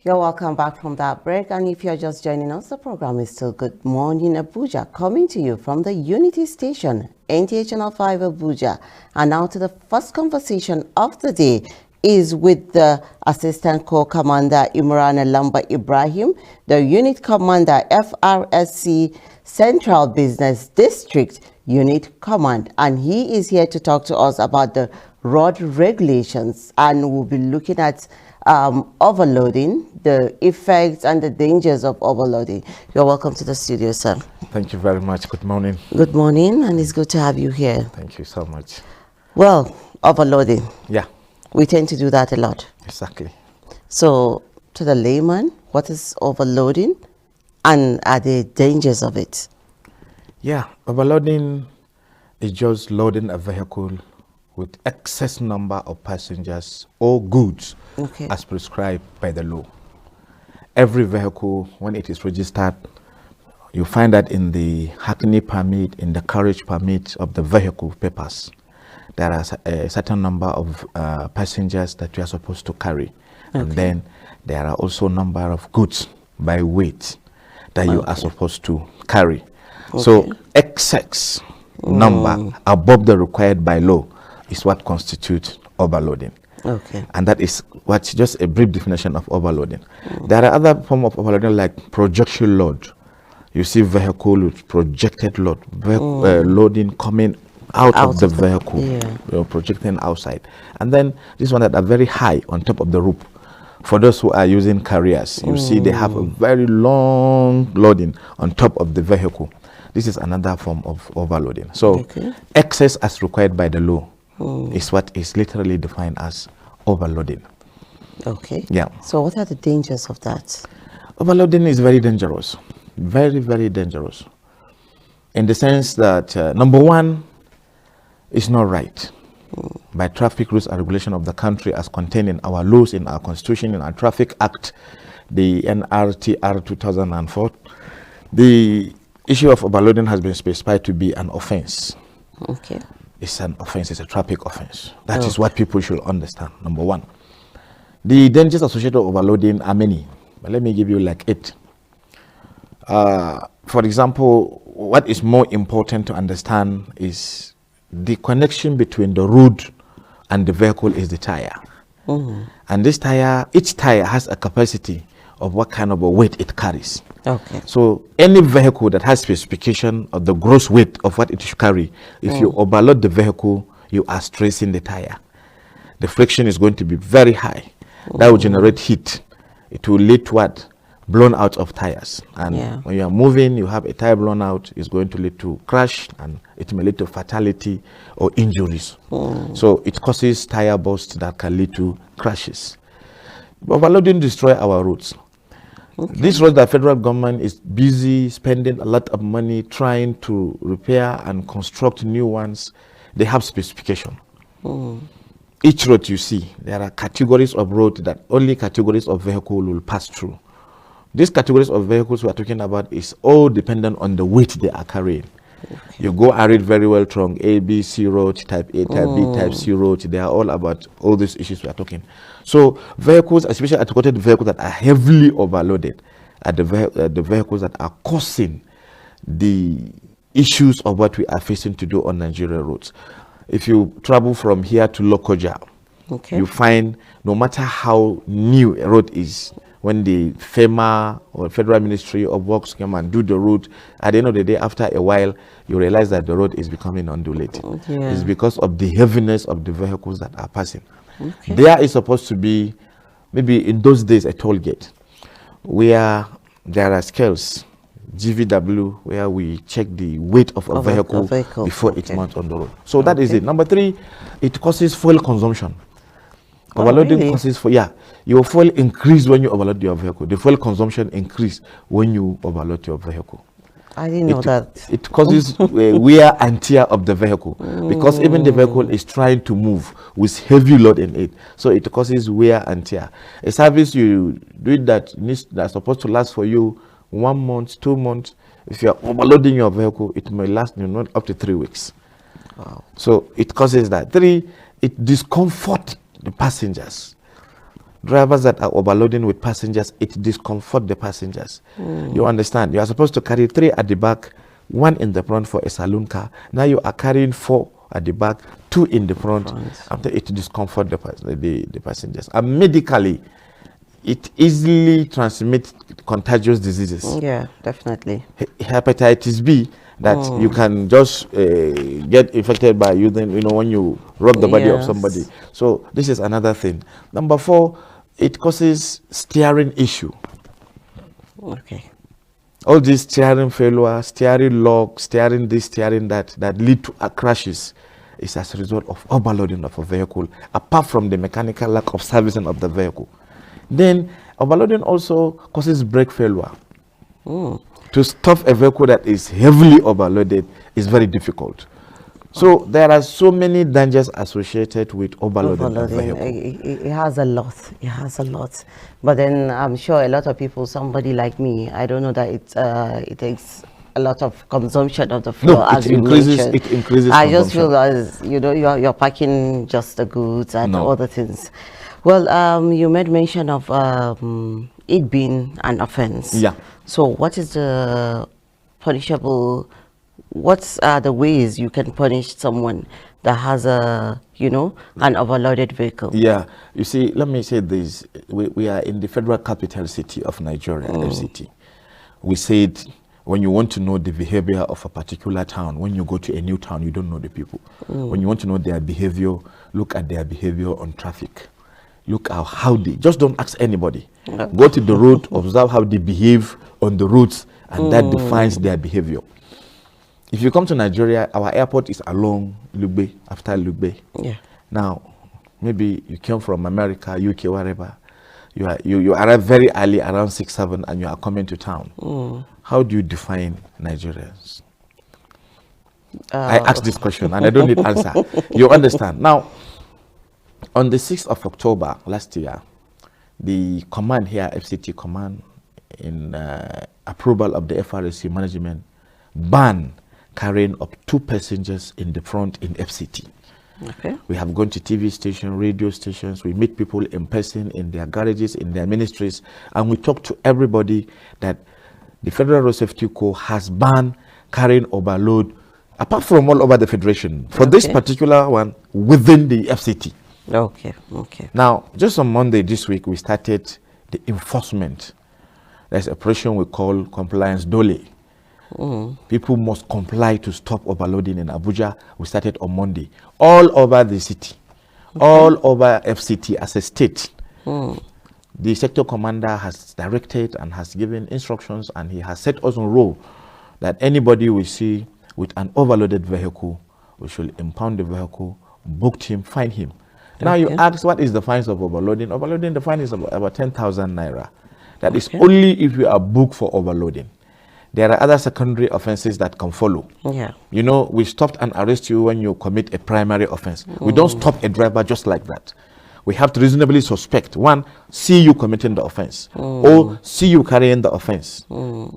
You're welcome back from that break. And if you're just joining us, the program is still Good Morning Abuja, coming to you from the Unity Station, NTA Channel 5 Abuja. And now to the first conversation of the day is with the Assistant Corps Commander Imran Lamba Ibrahim, the Unit Commander FRSC Central Business District Unit Command. And he is here to talk to us about the road regulations, and we'll be looking at overloading, the effects and the dangers of overloading. You're welcome to the studio, sir. Thank you very much. Good morning. Good morning, and it's good to have you here. Thank you so much. Well, overloading. Yeah. We tend to do that a lot. Exactly. So, to the layman, what is overloading, and are the dangers of it? Yeah, overloading is just loading a vehicle with excess number of passengers or goods as prescribed by the law. Every vehicle, when it is registered, you find that in the hackney permit, in the carriage permit of the vehicle papers, there are a certain number of passengers that you are supposed to carry. And then there are also a number of goods by weight that you are supposed to carry. So excess number above the required by law is what constitutes overloading. And that is what's just a brief definition of overloading. There are other forms of overloading like projection load. You see vehicle with projected load, loading coming out of the vehicle, projecting outside. And then this one that are very high on top of the roof. For those who are using carriers, you see they have a very long loading on top of the vehicle. This is another form of overloading. So excess as required by the law is what is literally defined as overloading. Yeah. So what are the dangers of that? Overloading is very dangerous. Very, very dangerous. In the sense that, number one, it's not right. By traffic rules and regulation of the country as contained in our laws, in our constitution, in our traffic act, the NRTR 2004, the issue of overloading has been specified to be an offense. It's an offense, it's a traffic offense. That is what people should understand, number one. The dangers associated with overloading are many, but let me give you like 8. For example, what is more important to understand is the connection between the road and the vehicle is the tire. And this tire, each tire has a capacity of what kind of a weight it carries. So any vehicle that has specification of the gross weight of what it should carry, if you overload the vehicle, you are stressing the tire. The friction is going to be very high. That will generate heat. It will lead to what? Blown out of tires. And when you are moving, you have a tire blown out, it's going to lead to crash, and it may lead to fatality or injuries. So it causes tire bursts that can lead to crashes. Overloading destroys our roads. This road, the federal government is busy spending a lot of money trying to repair and construct new ones. They have specification. Each road you see, there are categories of road that only categories of vehicle will pass through. These categories of vehicles we are talking about is all dependent on the weight they are carrying. You go and read very well strong A, B, C road, type A, type B, type C road. They are all about all these issues we are talking. So vehicles, especially articulated vehicles that are heavily overloaded, are the vehicles that are causing the issues of what we are facing to do on Nigerian roads. If you travel from here to Lokoja, you find no matter how new a road is, when the FEMA or Federal Ministry of Works come and do the road, at the end of the day, after a while, you realize that the road is becoming undulated. It's because of the heaviness of the vehicles that are passing. There is supposed to be, maybe in those days, a toll gate where there are scales, GVW, where we check the weight of a vehicle before it mounts on the road. So that is it. Number 3, it causes fuel consumption. Overloading causes your fuel increase when you overload your vehicle. The fuel consumption increase when you overload your vehicle. I didn't know that. It causes wear and tear of the vehicle because even the vehicle is trying to move with heavy load in it. So it causes wear and tear. A service you do it that's supposed to last for you 1 month, 2 months. If you are overloading your vehicle, it may last not up to 3 weeks. So it causes that. 3, it discomforts the passengers. drivers that are overloading with passengers, it discomforts the passengers. You understand? You are supposed to carry 3 at the back, 1 in the front for a saloon car. Now you are carrying 4 at the back, 2 in the front. After it discomforts the passengers. And medically, it easily transmits contagious diseases. Yeah, definitely. Hepatitis B, that you can just get infected by using, when you rub the body of somebody. So this is another thing. Number 4, it causes steering issue. Okay. All this steering failure, steering lock, steering this, steering that lead to crashes is as a result of overloading of a vehicle, apart from the mechanical lack of servicing of the vehicle. Then overloading also causes brake failure. To stop a vehicle that is heavily overloaded is very difficult. So there are so many dangers associated with overloading of vehicle. It has a lot. It has a lot. But then I'm sure a lot of people, somebody like me, I don't know that it takes a lot of consumption of the fuel. No, it increases. I just feel as you're packing just the goods and other things. Well, you made mention of it being an offense. Yeah. So what is the punishable, what are the ways you can punish someone that has an overloaded vehicle? Yeah, you see, let me say this. We are in the federal capital city of Nigeria, FCT. We said when you want to know the behavior of a particular town, when you go to a new town, you don't know the people. When you want to know their behavior, look at their behavior on traffic. Look at how they, just don't ask anybody. Go to the road, observe how they behave on the routes, and that defines their behavior. If you come to Nigeria, our airport is along Lugbe, after Lugbe. Yeah. Now, maybe you came from America, UK, wherever. You arrive very early, around 6, 7, and you are coming to town. How do you define Nigerians? I asked this question, and I don't need answer. You understand? Now, on the 6th of October last year, the command here, FCT command, in approval of the FRSC management, banned carrying up 2 passengers in the front in FCT. Okay. We have gone to TV stations, radio stations, we meet people in person in their garages, in their ministries, and we talk to everybody that the Federal Road Safety Corps has banned carrying overload, apart from all over the Federation, for this particular one, within the FCT. Okay, okay. Now, just on Monday this week, we started the enforcement. There's an operation we call Compliance Dole. People must comply to stop overloading in Abuja. We started on Monday. All over the city, all over FCT as a state. The sector commander has directed and has given instructions, and he has set us on roll that anybody we see with an overloaded vehicle, we should impound the vehicle, book him, fine him. Now you ask, what is the fines of overloading? Overloading, the fine is about 10,000 naira. That is only if you are booked for overloading. There are other secondary offenses that can follow. Yeah. We stopped and arrest you when you commit a primary offense. We don't stop a driver just like that. We have to reasonably suspect, 1, see you committing the offense, or see you carrying the offense.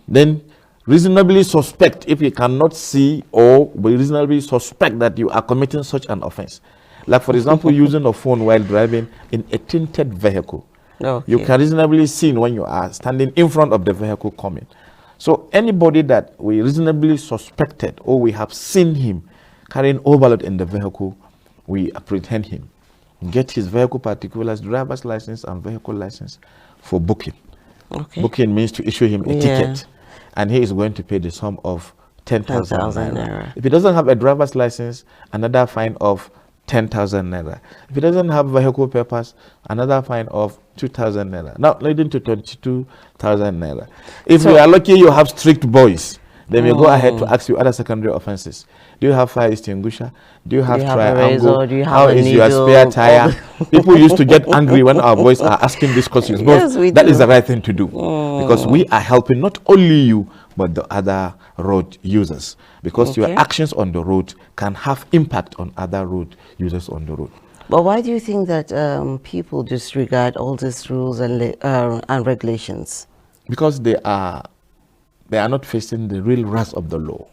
Then reasonably suspect, if you cannot see, or we reasonably suspect that you are committing such an offense. Like, for example, using a phone while driving in a tinted vehicle. You can reasonably see when you are standing in front of the vehicle coming. So anybody that we reasonably suspected or we have seen him carrying overload in the vehicle, we apprehend him, get his vehicle particulars, driver's license and vehicle license for booking. Booking means to issue him a ticket, and he is going to pay the sum of 10,000 naira. If he doesn't have a driver's license, another fine of 10,000 naira. If he doesn't have vehicle papers, another fine of 2,000 naira. Now leading to 22,000 naira. If you are lucky, you have strict boys. They may go ahead to ask you other secondary offenses. Do you have fire extinguisher? Do you have triangle? How is your spare tire? People used to get angry when our boys are asking these questions. But that is the right thing to do, because we are helping not only you, but the other road users, because your actions on the road can have impact on other road users on the road. But why do you think that people disregard all these rules and regulations? Because they are not facing the real wrath of the law.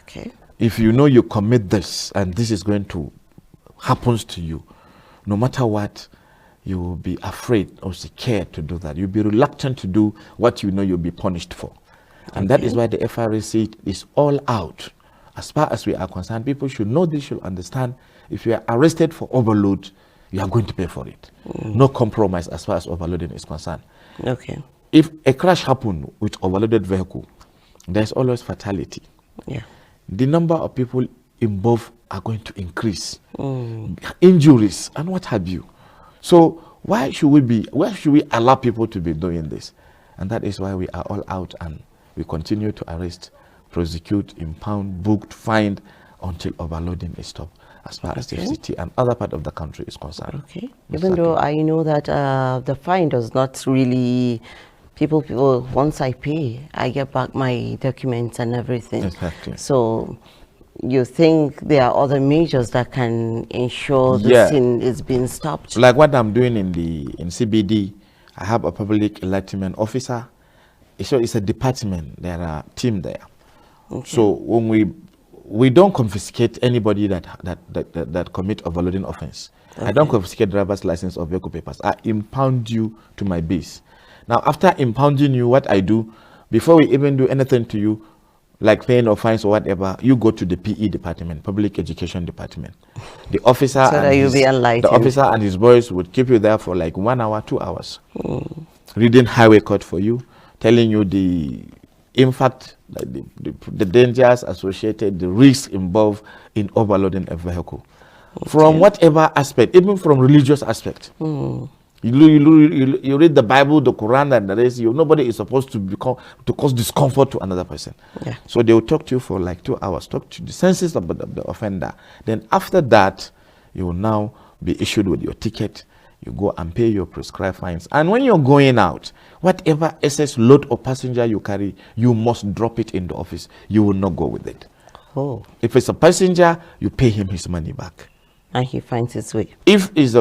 Okay. If you know you commit this and this is going to happen to you, no matter what, you will be afraid or scared to do that. You'll be reluctant to do what you know you'll be punished for. And that is why the FRC is all out. As far as we are concerned, people should know this, should understand. If you are arrested for overload, you are going to pay for it. No compromise as far as overloading is concerned. Okay. If a crash happened with overloaded vehicle, there's always fatality. Yeah. The number of people involved are going to increase. Injuries and what have you. So why should we allow people to be doing this? And that is why we are all out and we continue to arrest, prosecute, impound, book, fined until overloading is stopped as far as the city and other part of the country is concerned. Okay. Even though I know that the fine does not really, people, once I pay, I get back my documents and everything. Exactly. So you think there are other measures that can ensure this thing is being stopped? Like what I'm doing in CBD, I have a public enlightenment officer. So it's a department. There are a team there. Okay. So when we don't confiscate anybody that commit overloading offense. Okay. I don't confiscate driver's license or vehicle papers. I impound you to my base. Now, after impounding you, what I do, before we even do anything to you, like paying or fines or whatever, you go to the PE department, public education department. The officer, so that you'll be enlightened. The officer and his boys would keep you there for like 1 hour, 2 hours, reading highway code for you, telling you in fact, the dangers associated, the risks involved in overloading a vehicle. Okay. From whatever aspect, even from religious aspect. You read the Bible, the Quran, and the rest. Nobody is supposed to cause discomfort to another person. Yeah. So they will talk to you for like 2 hours, talk to the senses of the offender. Then after that, you will now be issued with your ticket. You go and pay your prescribed fines. And when you're going out, whatever excess load or passenger you carry, you must drop it in the office. You will not go with it. Oh. If it's a passenger, you pay him his money back. And he finds his way. If it's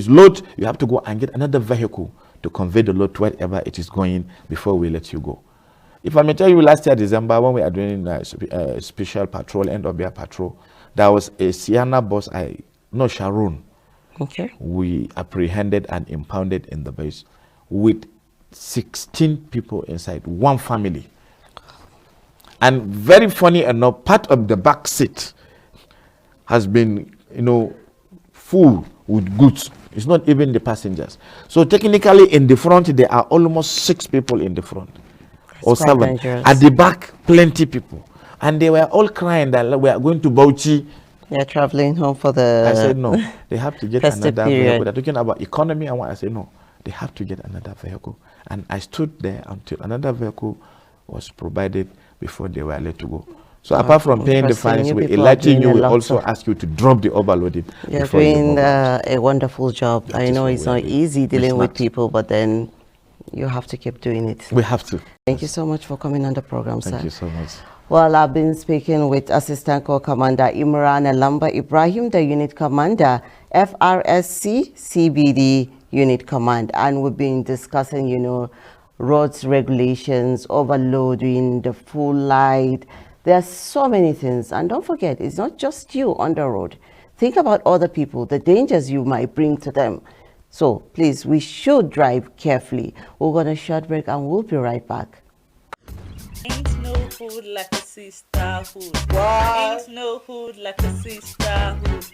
load, you have to go and get another vehicle to convey the load to wherever it is going before we let you go. If I may tell you, last year, December, when we are doing a special patrol, end of year patrol, there was a Sienna bus, Sharon. Okay. We apprehended and impounded in the base with 16 people inside, one family. And very funny enough, part of the back seat has been, full with goods. It's not even the passengers. So technically in the front, there are almost 6 people in the front. That's or 7. Dangerous. At the back, plenty people. And they were all crying that we are going to Bauchi. They're traveling home for the I said no. They have to get another period. vehicle. They're talking about economy and what. I said no. They have to get another vehicle. And I stood there until another vehicle was provided before they were let to go. So apart from paying the fines, we enlighten you. We also ask you to drop the overloading. You're doing a wonderful job. I know it's not easy dealing with people, but then you have to keep doing it. We have to. Thank you so much for coming on the program, sir. Thank you so much. Well, I've been speaking with Assistant Corps Commander Imran Alamba Ibrahim, the Unit Commander, FRSC CBD Unit Command, and we've been discussing, roads regulations, overloading, the full light. There are so many things, and don't forget, it's not just you on the road. Think about other people, the dangers you might bring to them. So please, we should drive carefully. We're going to short break and we'll be right back. Ain't no food like a sisterhood. Ain't no food like a sisterhood.